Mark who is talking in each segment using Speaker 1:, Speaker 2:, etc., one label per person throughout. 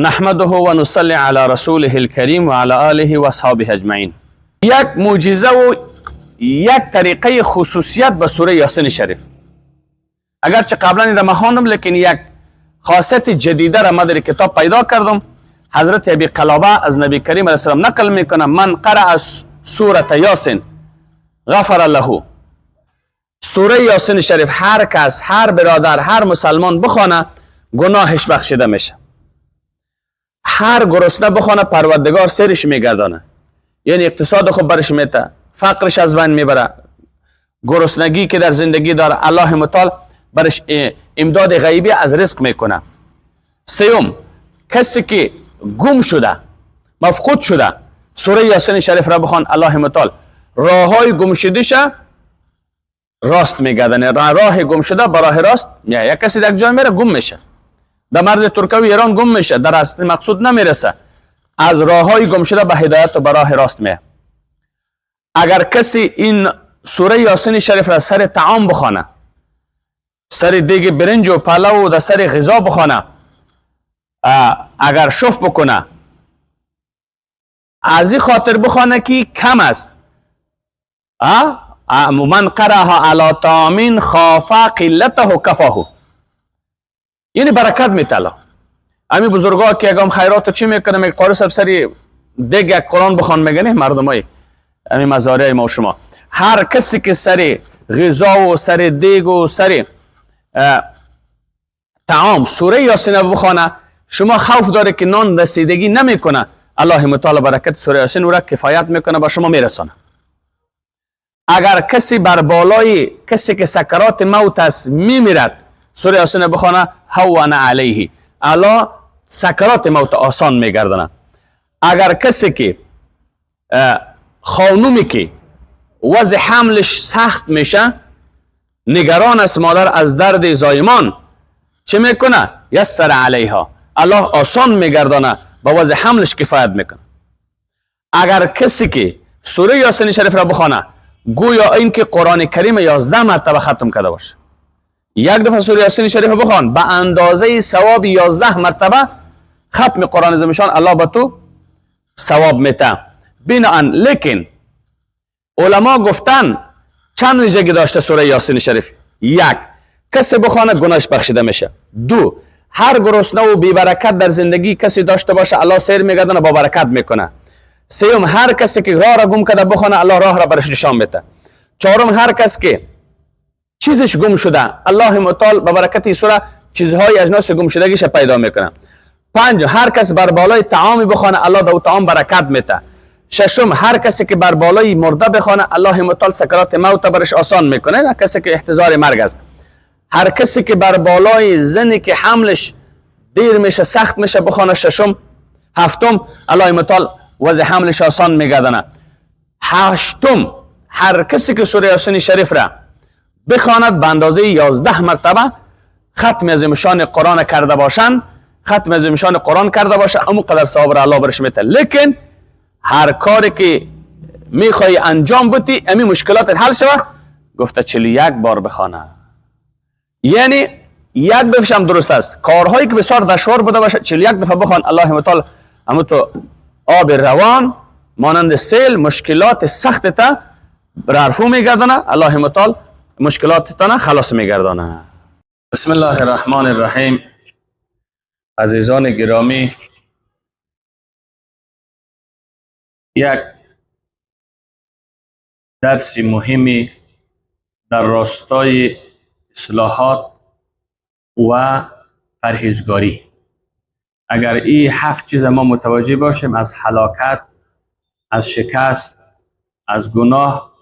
Speaker 1: نحمده و نصلی علی رسوله الکریم و علی آله و اصحابه اجمعین. یک معجزه و یک طریقه خصوصیت به سوره یاسین شریف. اگرچه قبلا این را مخواندم لیکن یک خاصیت جدیده را من در کتاب پیدا کردم. حضرت ابی قلابه از نبی کریم علیه السلام نقل میکنه: من قرأ سوره یاسین غفر له. سوره یاسین شریف هر کس، هر برادر، هر مسلمان بخونه گناهش بخشیده میشه. هر گرسنه بخونه پروردگار سرش میگردانه، یعنی اقتصاد خوب برش میته، فقرش از بین میبره، گرسنگی که در زندگی داره الله متعال برش امداد غیبی از رزق میکنه. سیوم، کسی که گم شده، مفقود شده، سوره یاسین شریف را بخوان الله متعال راههای گم شدهشه راست میگردانه. راه گم شده به راه راست میاد. یک کسی در جای میره گم میشه، در مرز ترکیه و ایران گم میشه، در اصل مقصود نمیرسه، از راههای گم شده به هدایت و به راه راست میاد. اگر کسی این سوره یاسین شریف را سر طعام بخونه، سر دیگ برنج و پلو و در سر غذا بخونه، اگر شف بکنه، از این خاطر بخونه که کم است. من قرأها علی طعام خاف قلته کفاه، یعنی برکت میتلا. امی بزرگا که اگم خیرات چی میکنه، میگه قاری صاحب سری دیگ یک قرآن بخوان، میگنه مردمای امی مزارع ما و شما، هر کسی که سری غذا و سری دیگ و سری طعام سوره یاسین بخونه، شما خوف داره که نان رسیدگی نمیکنه، الله متعال برکت سوره یاسین او را کفایت میکنه به شما میرسانه. اگر کسی بر بالای کسی که سکرات موت است میمیرد، سوره یاسین بخونه هون علیه، الله سکرات موت آسان میگردانه. اگر کسی که خانومی که وضع حملش سخت میشه، نگران است مادر از درد زایمان، چه میکنه؟ یسر علیها، الله آسان میگردانه، با وضع حملش کفایت میکنه. اگر کسی که سوره یاسین شریف را بخونه گویا اینکه قرآن کریم 11 مرتبه ختم کرده باشه، یک دفعه سوره یاسین شریف بخوان به اندازه ثواب 11 مرتبه ختم قرآن زمشان الله به تو ثواب میته. بنابراین لیکن علما گفتن چند ویژگی داشته سوره یاسین شریف. یک، کسی بخونه گناهش بخشیده میشه. دو، هر گرسنه و بی برکت در زندگی کسی داشته باشه الله سیر میگردونه با برکت میکنه. سیوم، هر کسی که راه را گم کرده بخونه الله راه را برش نشان میده. چهارم، هر کس که چیزش گم شده الله متعال با برکت این سوره چیزهای اجناس گم شدگیش پیدا میکنه. پنج، هر کس بر بالای طعامی بخونه الله به طعام برکت میده. ششم، هر کسی که بر بالای مرده بخونه الله متعال سکرات موت برش آسان میکنه، نه کسی که احتضار مرگ است. هر کسی که بر بالای زنی که حملش دیر میشه سخت میشه بخونه ششم. هفتم، الله متعال وضع حملش آسان میگردانه. هشتم، هر کسی که سوره یاسین شریف را بخواند به اندازه 11 مرتبه ختم عظیمشان قرآن کرده باشند، ختم عظیمشان قرآن کرده باشه، اما قدر ثواب را الله برش میده. لیکن هر کاری که میخوای انجام بدی امی مشکلات حل شوه، گفته 41 بار بخوانه. یعنی یک دفعه هم درست است، کارهایی که بسیار دشوار بوده باشه 41 دفعه بخوان الله متعال اما تو آب روان مانند سیل مشکلات سخت تا رفع میگردانه، الله متعال مشکلات تا خلاص میگردانه. بسم الله الرحمن الرحیم. عزیزان گرامی، یک درس مهمی در راستای اصلاحات و پرهیزگاری. اگر این 7 چیز ما متوجه باشیم، از هلاکت، از شکست، از گناه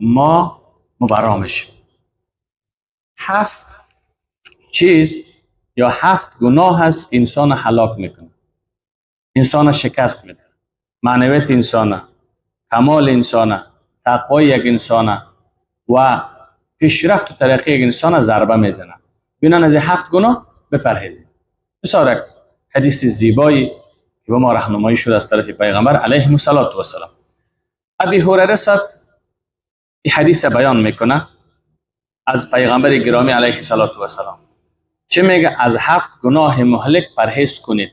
Speaker 1: ما مبرا میشیم. 7 چیز یا 7 گناه هست انسان هلاک میکنه، انسان شکست میده، معنویت انسان، کمال انسان، تقوی یک انسان و پیشرفت و ترقی یک انسان ضربه میزنه. بنابراین از 7 گناه بپرهیزید. بسیار حدیث زیبایی که به ما راهنمایی شده از طرف پیغمبر علیه السلام. ابی هریره صاحب این حدیث بیان میکنه از پیغمبر گرامی علیه السلام. چه میگه؟ از 7 گناه مهلک پرهیز کنید.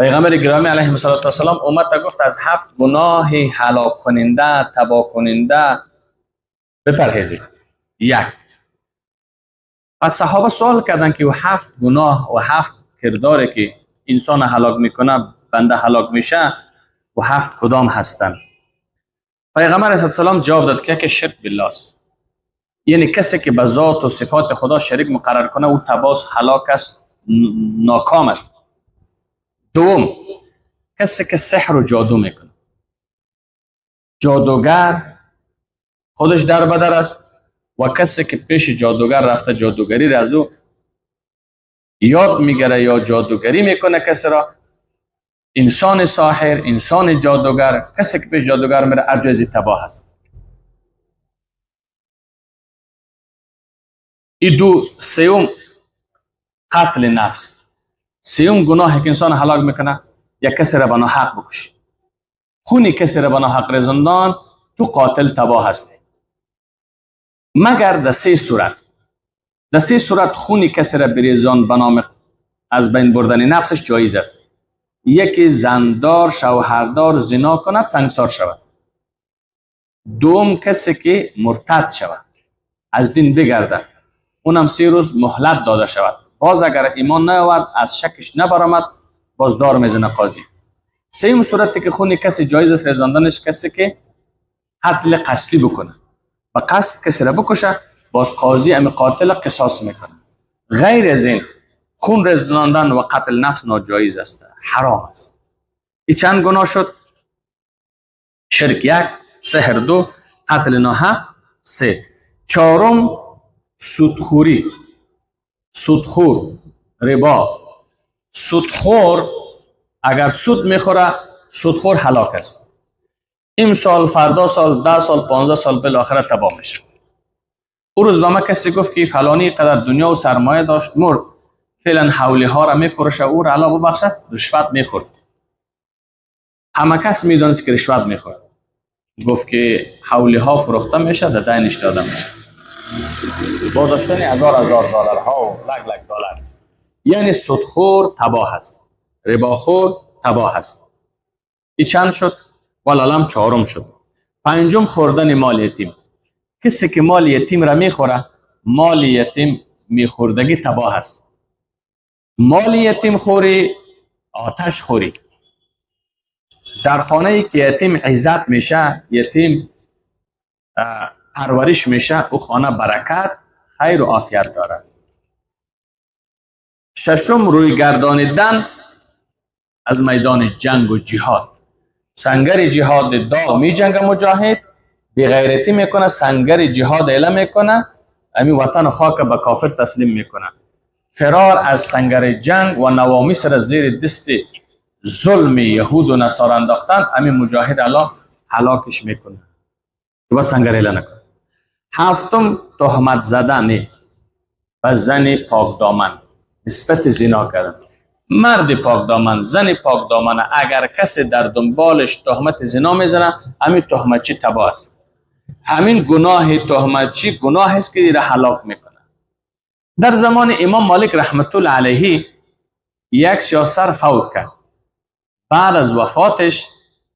Speaker 1: پیغمبر گرامی علیه السلام اومد تا گفت از 7 گناه هلاک کننده تباه کننده بپرهیزید. یک. پس صحابه سوال کردن که 7 گناه و 7 کرداری که انسان هلاک میکنه بنده هلاک میشه و 7 کدام هستند؟ پیغمبر علیه السلام جواب داد که شرک بالله است. یعنی کسی که به ذات و صفات خدا شریک مقرر کنه او تباس هلاک است، ناکام است. دوم، کسی که سحر و جادو میکنه، جادوگر خودش در بدر است و کسی که پیش جادوگر رفته جادوگری را از او یاد میگیره یا جادوگری میکنه کسی را، انسان ساحر، انسان جادوگر، کسی که پیش جادوگر میره عجزی تباه است. این دو. سوم، قتل نفس. سوم گناهی که انسان هلاک میکنه یا کسی را به ناحق بکشی، خونی کسی را به ناحق رساندن، تو قاتل تباه هستی. مگر در 3 صورت. در 3 صورت خونی کسی را بریزان به نام از بین بردن نفسش جایز است. یکی زندار شوهردار زنا کند سنگسار شود. دوم، کسی که مرتد شود از دین بگرده اونم 3 روز مهلت داده شود. باز اگر ایمان نیاورد از شکش نبرآمد باز دار میزنه قاضی. سوم صورتی که خون کسی جایز است ریزاندنش کسی که قتل قصدی بکنه، و قصد کسی را بکشه، باز قاضی ام قاتل قصاص میکنه. غیر از این خون ریزاندن و قتل نفس ناجایز است، حرام است. این چند گناه شد؟ شرک 1، سحر 2، قتل ناحق 3. چهارم، سودخوری، سودخور، ربا. سودخور اگر سود میخوره سودخور هلاک است. امسال، فردا سال، 10 سال، 15 سال بالاخره تباه میشه. او روز به ما کسی گفت که فلانی قدر دنیا و سرمایه داشت مرد، فعلا حولی ها را میفروشه، او را الله ببخشد رشوت میخورد. همه کس میدونست که رشوت میخورد. گفت که حولی ها فروخته میشه، در دینش داده میشه، با داشتن هزار دلارها و لک دلار. یعنی سودخور تباه است، رباخور تباه است. این چند شد؟ والعالم 4م شد. 5م، خوردن مال یتیم. کسی که مال یتیم را میخوره، مال یتیم میخوردگی تباه است. مال یتیم خوری آتش خوری. در خانه ای که یتیم عزت میشه، یتیم پرورش میشه، او خانه برکت، خیر و عافیت داره. 6م، روی گردانیدن از میدان جنگ و جهاد. سنگر جهاد داغ می جنگ مجاهد، بی‌غیرتی میکنه، سنگر جهاد اعلام میکنه، امی وطن و خاک به کافر تسلیم میکنه. فرار از سنگر جنگ و نوامیس را زیر دست ظلم یهود و نصارا انداختن، امی مجاهد الله هلاکش میکنه که باید سنگر اعلام نکنه. 7م، تهمت زدن و زن پاک دامن، نسبت زنا کردن. مرد پاک دامن، زن پاک دامن، اگر کسی در دنبالش تهمت زنا میزنه، همین تهمتچی تباه است. همین گناه تهمتچی گناه است که را هلاک میکنه. در زمان امام مالک رحمت الله علیه یک سیاسر فوت کرد. بعد از وفاتش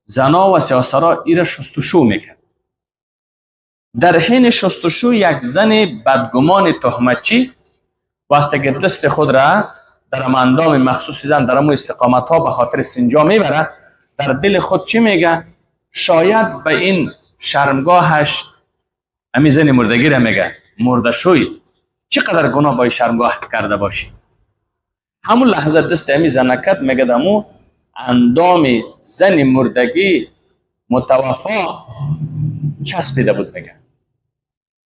Speaker 1: زنا و سیاسرها ایره شستشو میکرد. در حین شستشو یک زن بدگمان تهمتچی وقتی که دست خود را در اندام مخصوص زن در امو استقامت ها به خاطر استنجا میبره، در دل خود چی میگه؟ شاید به این شرمگاهش امی زن مردگی را میگه مرده شوی، چقدر گناه با شرمگاه کرده باشی. همون لحظه دست امی زنکت میگه دمو اندام زن مردگی متوفا چسبیده بود. میگه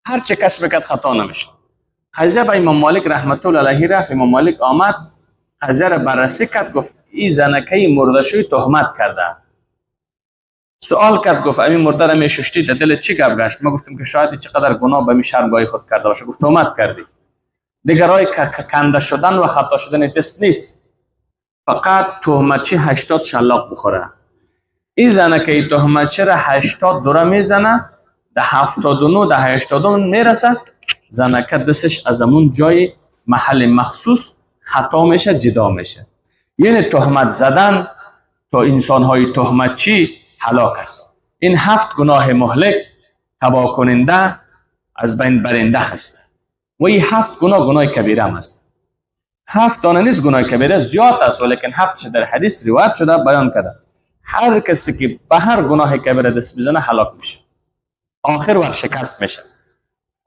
Speaker 1: هر چه کس بکد خطا نمیشه. قضیه به امام مالک رحمت الله علیه رفت. امام مالک آمد قضیه را بررسی کرد، گفت این زنکه مرده شوی تهمت کرده. سوال کرد، گفت این مرده را میششتی در دل چی گپ گشت؟ ما گفتیم که شاید چقدر گناه به می شرمگاهی خود کرده باشه. گفت تهمت کردی. دیگر راه کنده شدن و خطا شدن دست نیست، فقط تهمتچی 80 شلاق بخوره. این زنکه تهمتچی را 80 دوره میزنه، ده 79 ده 80 میرسه، زنکه دستش از همون جای محل مخصوص خطا میشه، جدا میشه. یعنی تهمت زدن تا انسان های تهمت چی هلاک است. این 7 گناه مهلک تباه کننده از بین برنده هست و این 7 گناه کبیره هم است. 7 دانه نیست گناه کبیره، زیاد است، ولیکن 7 در حدیث روایت شده بیان کرده هر کسی که به هر گناه کبیره دست بزنه هلاک میشه، آخر ورشکست میشه.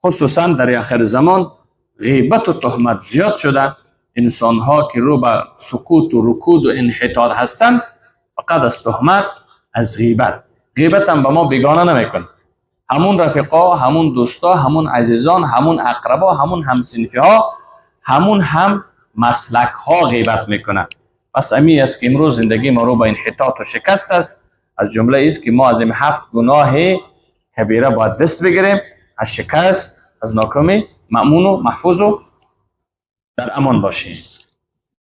Speaker 1: خصوصا در آخر زمان غیبت و تهمت زیاد شده. انسان ها که رو به سقوط و رکود و انحطاط هستند فقط از تهمت، از غیبت. غیبت هم به ما بیگانه نمیکنه. همون رفقا، همون دوستا، همون عزیزان، همون اقربا، همون همسنفی ها، همون هم مسلک ها غیبت میکنه. پس امی است که امروز زندگی ما رو به انحطاط و شکست است. از جمله است که ما از این 7 گناه کبیره باید دست بگیریم، از شکست، از ناکامی مأمون و محفوظ و در امان باشیم.